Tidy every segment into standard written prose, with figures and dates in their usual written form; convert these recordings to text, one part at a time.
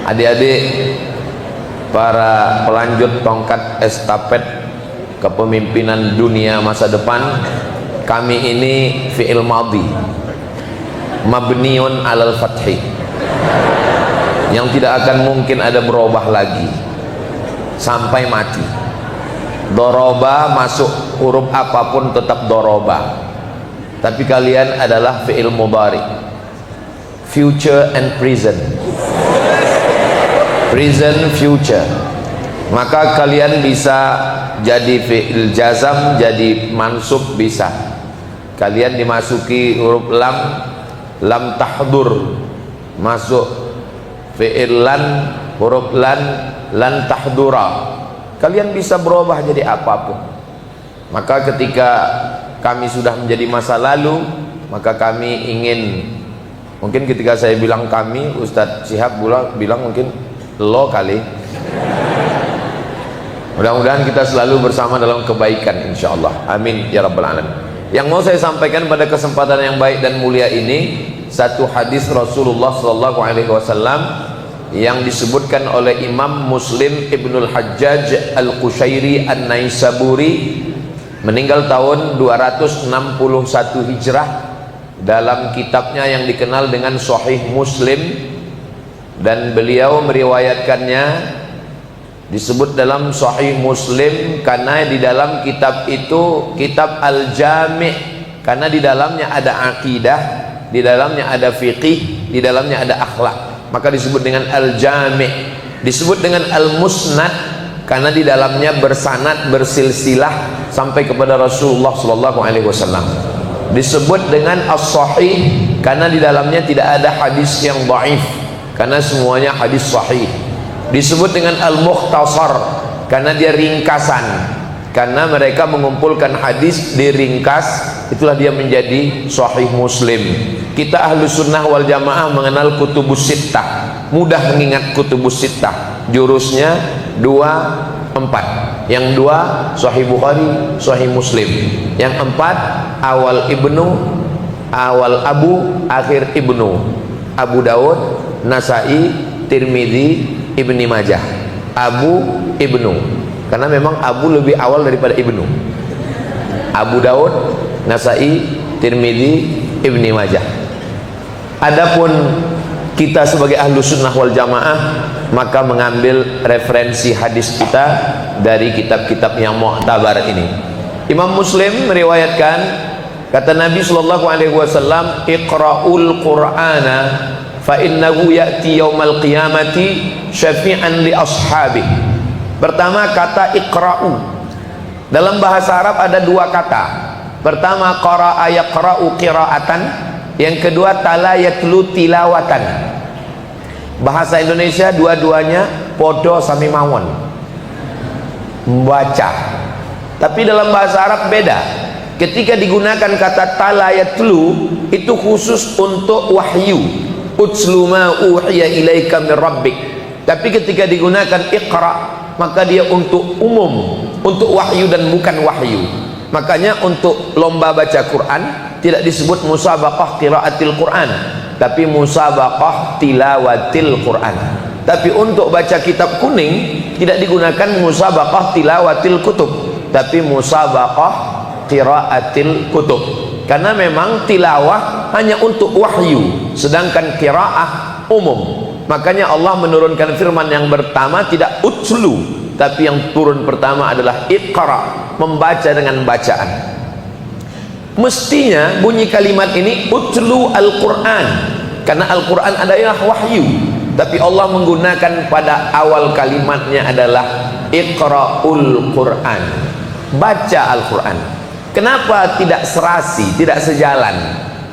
Adik-adik para pelanjut tongkat estafet kepemimpinan dunia masa depan, kami ini fi'il madhi mabniun alal fathi, yang tidak akan mungkin ada berubah lagi sampai mati. Doroba masuk huruf apapun tetap doroba, tapi kalian adalah fi'il mudhari, future and present, present future. Maka kalian bisa jadi fi'il jazam, jadi mansub bisa. Kalian dimasuki huruf lam, lam tahdur, masuk fi'il lan, huruf lan tahdura. Kalian bisa berubah jadi apapun. Maka ketika kami sudah menjadi masa lalu, maka kami ingin, mungkin ketika saya bilang kami, Ustadz Syihab bilang mungkin lo kali. Mudah-mudahan kita selalu bersama dalam kebaikan insyaallah. Amin ya rabbal alamin. Yang mau saya sampaikan pada kesempatan yang baik dan mulia ini, satu hadis Rasulullah sallallahu alaihi wasallam yang disebutkan oleh Imam Muslim Ibnul Hajjaj Al-Qushairi An-Naisaburi, meninggal tahun 261 Hijrah, dalam kitabnya yang dikenal dengan Sahih Muslim, dan beliau meriwayatkannya disebut dalam Sahih Muslim karena di dalam kitab itu kitab Al-Jami', karena di dalamnya ada akidah, di dalamnya ada fiqih, di dalamnya ada akhlak, maka disebut dengan Al-Jami'. Disebut dengan Al-Musnad karena di dalamnya bersanad, bersilsilah sampai kepada Rasulullah sallallahu alaihi wasallam. Disebut dengan As-Sahih karena di dalamnya tidak ada hadis yang dhaif, karena semuanya hadis sahih. Disebut dengan Al-Mukhtasar karena dia ringkasan, karena mereka mengumpulkan hadis diringkas, itulah dia menjadi Sahih Muslim. Kita ahlu sunnah wal jamaah mengenal kutubus sittah, mudah mengingat kutubus sittah, jurusnya 2, 4. Yang 2 Sahih Bukhari, Sahih Muslim. Yang 4 awal Ibnu, awal Abu, akhir Ibnu. Abu Dawud, Nasai, Tirmidzi, Ibni Majah. Abu, Ibnu, karena memang Abu lebih awal daripada Ibnu. Abu Dawud, Nasai, Tirmidzi, Ibni Majah. Adapun kita sebagai ahlu sunnah wal jamaah, maka mengambil referensi hadis kita dari kitab-kitab yang mu'tabar ini. Imam Muslim meriwayatkan, kata Nabi sallallahu alaihi wasallam, iqra'ul qur'ana fa innahu ya'ti yaumal qiyamati syafi'an li ashabih. Pertama, kata iqra'u dalam bahasa Arab ada 2 kata. Pertama qara'a yaqra'u qira'atan, yang kedua tala yatlu tilawatan. Bahasa Indonesia dua-duanya podo sami mawon, membaca. Tapi dalam bahasa Arab beda. Ketika digunakan kata tala yatlu, itu khusus untuk wahyu, utslu ma uhiya ilaika min rabbik. Tapi ketika digunakan iqra, maka dia untuk umum, untuk wahyu dan bukan wahyu. Makanya untuk lomba baca Quran tidak disebut musabaqah qiraatil Quran, tapi musabaqah tilawatil Quran. Tapi untuk baca kitab kuning tidak digunakan musabaqah tilawatil kutub, tapi musabaqah qiraatil kutub. Karena memang tilawah hanya untuk wahyu, sedangkan qiraah umum. Makanya Allah menurunkan firman yang pertama tidak utslu, tapi yang turun pertama adalah iqra, membaca dengan bacaan. Mestinya bunyi kalimat ini utslu al-Quran, karena Al-Quran adalah wahyu, tapi Allah menggunakan pada awal kalimatnya adalah iqra'ul Quran, baca Al-Quran. Kenapa tidak serasi, tidak sejalan?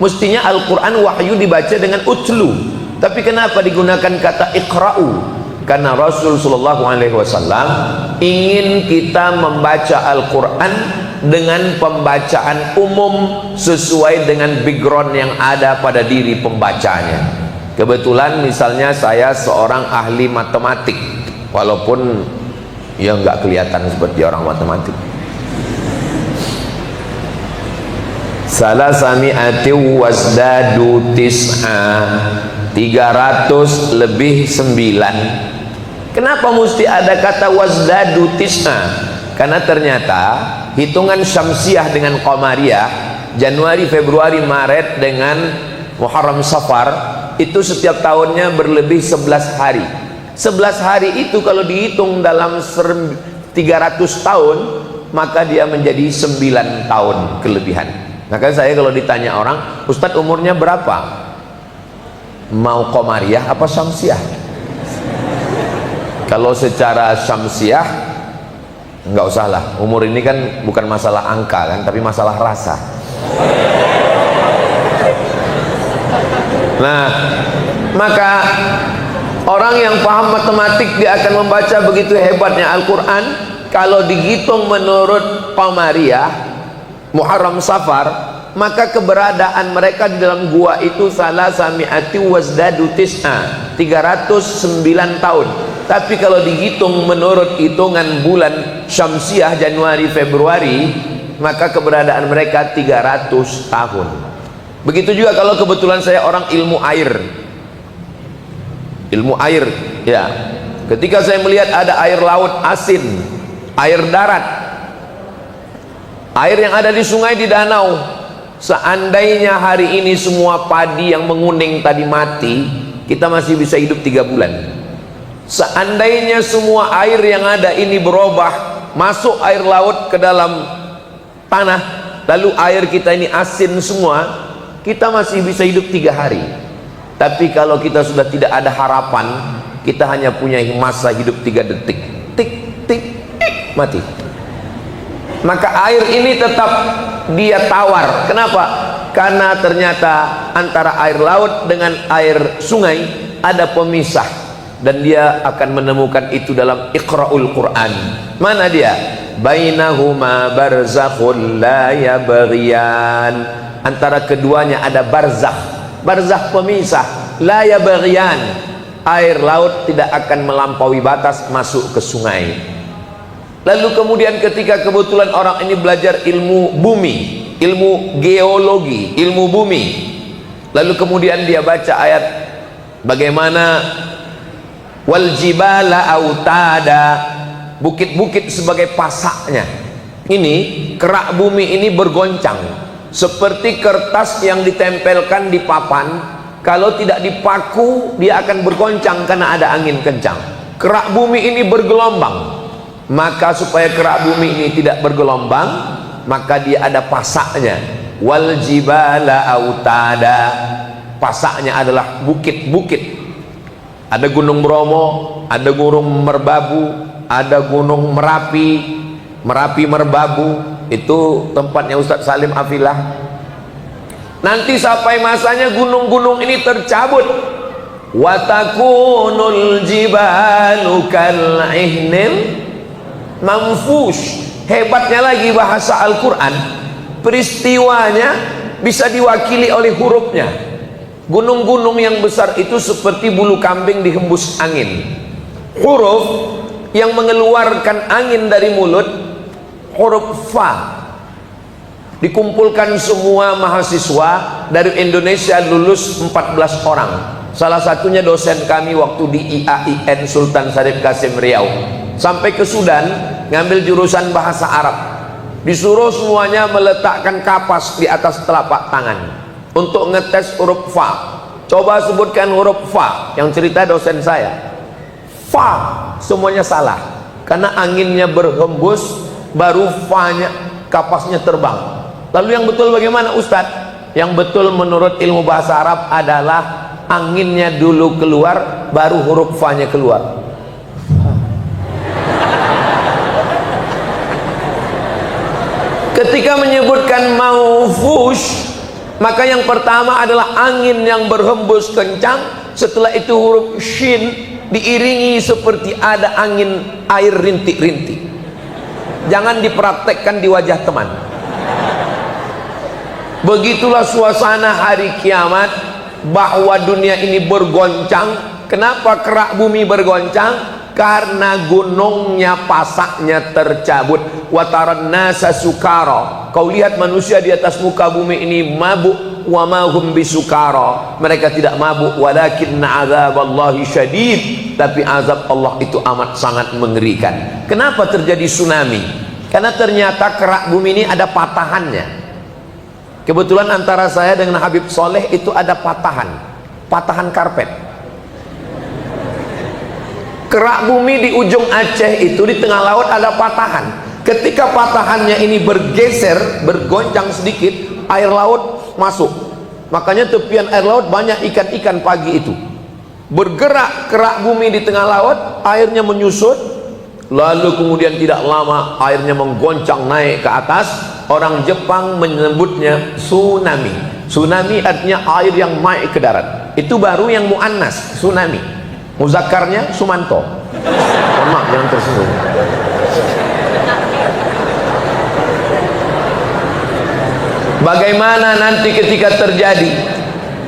Mestinya Al-Quran wahyu dibaca dengan utslu, tapi kenapa digunakan kata iqra'u? Karena Rasul sallallahu alaihi wasallam ingin kita membaca Al-Quran dengan pembacaan umum sesuai dengan background yang ada pada diri pembacanya. Kebetulan misalnya saya seorang ahli matematik, walaupun ya nggak kelihatan seperti orang matematik. Salasami'ati wasdadu tis'a, 3 300 lebih 9. Kenapa mesti ada kata wazdadu tis'a? Karena ternyata hitungan syamsiah dengan qamariyah, Januari, Februari, Maret dengan Muharram, Safar, itu setiap tahunnya berlebih 11 hari. 11 hari itu kalau dihitung dalam 300 tahun, maka dia menjadi 9 tahun kelebihan. Maka saya kalau ditanya orang, Ustadz umurnya berapa? Mau qamariyah apa syamsiah? Kalau secara syamsiah enggak usah lah, umur ini kan bukan masalah angka kan, tapi masalah rasa. Nah, maka orang yang paham matematik dia akan membaca begitu hebatnya Al-Quran. Kalau dihitung menurut qamariyah, Muharram, Safar, maka keberadaan mereka di dalam gua itu salah sami'ati wazdadu tis'a, 309 tahun. Tapi kalau dihitung menurut hitungan bulan syamsiah Januari, Februari, maka keberadaan mereka 300 tahun. Begitu juga kalau kebetulan saya orang ilmu air. Ilmu air, ya. Ketika saya melihat ada air laut asin, air darat, air yang ada di sungai, di danau, seandainya hari ini semua padi yang menguning tadi mati, kita masih bisa hidup 3 bulan. Seandainya semua air yang ada ini berubah, masuk air laut ke dalam tanah, lalu air kita ini asin semua, kita masih bisa hidup 3 hari. Tapi kalau kita sudah tidak ada harapan, kita hanya punya masa hidup 3 detik. Tik, tik, tik, mati. Maka air ini tetap dia tawar. Kenapa? Karena ternyata antara air laut dengan air sungai ada pemisah, dan dia akan menemukan itu dalam Iqra'ul Quran. Mana dia? Bainahuma barzakhun la yabghiyan. Antara keduanya ada barzakh. Barzakh pemisah, la yabghiyan. Air laut tidak akan melampaui batas masuk ke sungai. Lalu kemudian ketika kebetulan orang ini belajar ilmu bumi, ilmu geologi, ilmu bumi, lalu kemudian dia baca ayat bagaimana wal jibala autada, bukit-bukit sebagai pasaknya. Ini kerak bumi ini bergoncang seperti kertas yang ditempelkan di papan. Kalau tidak dipaku, dia akan bergoncang karena ada angin kencang. Kerak bumi ini bergelombang. Maka supaya kerak bumi ini tidak bergelombang, maka dia ada pasaknya. Wal jibala autada, pasaknya adalah bukit-bukit. Ada gunung Bromo, ada gunung Merbabu, ada gunung Merapi. Merapi Merbabu itu tempatnya Ustadz Salim Afilah. Nanti sampai masanya gunung-gunung ini tercabut. Watakunul jibalu kal'ihnil manfush. Hebatnya lagi bahasa Al-Quran, peristiwanya bisa diwakili oleh hurufnya. Gunung-gunung yang besar itu seperti bulu kambing dihembus angin. Huruf yang mengeluarkan angin dari mulut, huruf fa. Dikumpulkan semua mahasiswa dari Indonesia, lulus 14 orang. Salah satunya dosen kami waktu di IAIN Sultan Syarif Qasim Riau. Sampai ke Sudan ngambil jurusan bahasa Arab. Disuruh semuanya meletakkan kapas di atas telapak tangan untuk ngetes huruf fa. Coba sebutkan huruf fa, yang cerita dosen saya. Fa semuanya salah karena anginnya berhembus, baru fa-nya, kapasnya terbang. Lalu yang betul bagaimana Ustadz? Yang betul menurut ilmu bahasa Arab adalah anginnya dulu keluar, baru huruf fa-nya keluar. Ketika menyebutkan maufush, maka yang pertama adalah angin yang berhembus kencang. Setelah itu huruf shin diiringi seperti ada angin air rintik-rintik. Jangan dipraktekkan di wajah teman. Begitulah suasana hari kiamat, bahwa dunia ini bergoncang. Kenapa kerak bumi bergoncang? Karena gunungnya, pasaknya tercabut. Wataran nasa sukara, kau lihat manusia di atas muka bumi ini mabuk. wa ma hum bisukara, mereka tidak mabuk, walakinna azaballahi syadid, tapi azab Allah itu amat sangat mengerikan. Kenapa terjadi tsunami? Karena ternyata kerak bumi ini ada patahannya. Kebetulan antara saya dengan Habib Soleh itu ada patahan karpet. Kerak bumi di ujung Aceh itu di tengah laut ada patahan. Ketika patahannya ini bergeser, bergoncang sedikit, air laut masuk. Makanya tepian air laut banyak ikan-ikan pagi itu. Bergerak kerak bumi di tengah laut, airnya menyusut, lalu kemudian tidak lama airnya menggoncang naik ke atas. Orang Jepang menyebutnya tsunami. Tsunami artinya air yang naik ke darat. Itu baru yang muannas, tsunami. Muzakarnya Sumanto. Mohon maaf, jangan tersinggung. Bagaimana nanti ketika terjadi?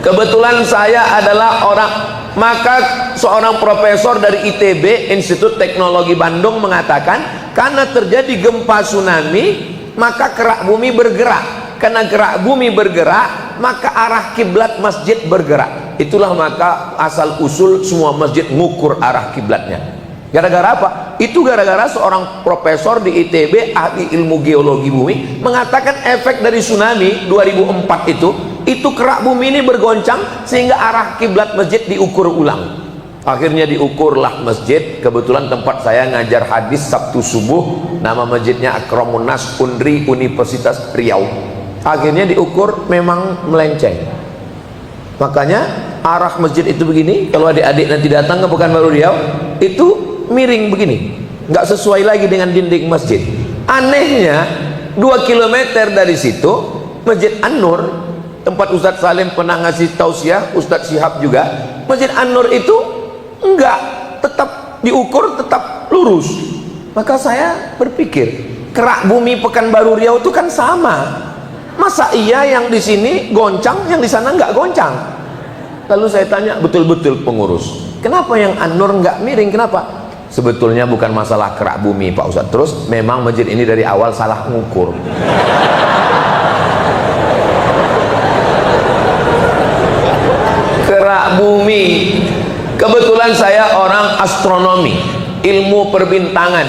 Kebetulan saya adalah orang, maka seorang profesor dari ITB, Institut Teknologi Bandung, mengatakan karena terjadi gempa tsunami maka kerak bumi bergerak. Karena kerak bumi bergerak maka arah kiblat masjid bergerak. Itulah maka asal usul semua masjid ngukur arah kiblatnya. Gara-gara apa? Itu gara-gara seorang profesor di ITB, ahli ilmu geologi bumi, mengatakan efek dari tsunami 2004 itu kerak bumi ini bergoncang sehingga arah kiblat masjid diukur ulang. Akhirnya diukurlah masjid. Kebetulan tempat saya ngajar hadis Sabtu subuh, nama masjidnya Akramun Nas Undri Universitas Riau. Akhirnya diukur memang melenceng. Makanya arah masjid itu begini. Kalau adik-adik nanti datang ke Pekanbaru Riau, itu miring begini, nggak sesuai lagi dengan dinding masjid. Anehnya 2 km dari situ Masjid An-Nur, tempat Ustadz Salim pernah ngasih tausiah, Ustadz Syihab juga. Masjid An-Nur itu enggak, tetap diukur tetap lurus. Maka saya berpikir, kerak bumi Pekanbaru Riau itu kan sama. Masa iya yang di sini goncang, yang di sana enggak goncang? Lalu saya tanya betul-betul pengurus, kenapa yang An-Nur enggak miring? Kenapa? Sebetulnya bukan masalah kerak bumi Pak Ustadz. Terus memang masjid ini dari awal salah ngukur. Kerak bumi. Kebetulan saya orang astronomi, ilmu perbintangan.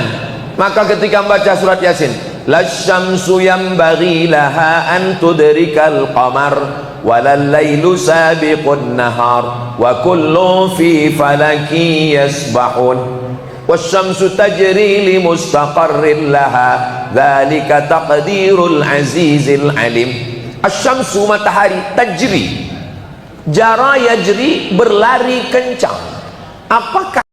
Maka ketika membaca surat Yasin, lasyamsu yanbaghi laha an tudrikal qamar walal lailu sabiqun nahar wa kullun fi falaki yasbahun wasyamsu tajri li mustaqarrin laha dzalika taqdirul azizil alim. Asyamsu matahari, tajri, jara yajri berlari kencang. Apakah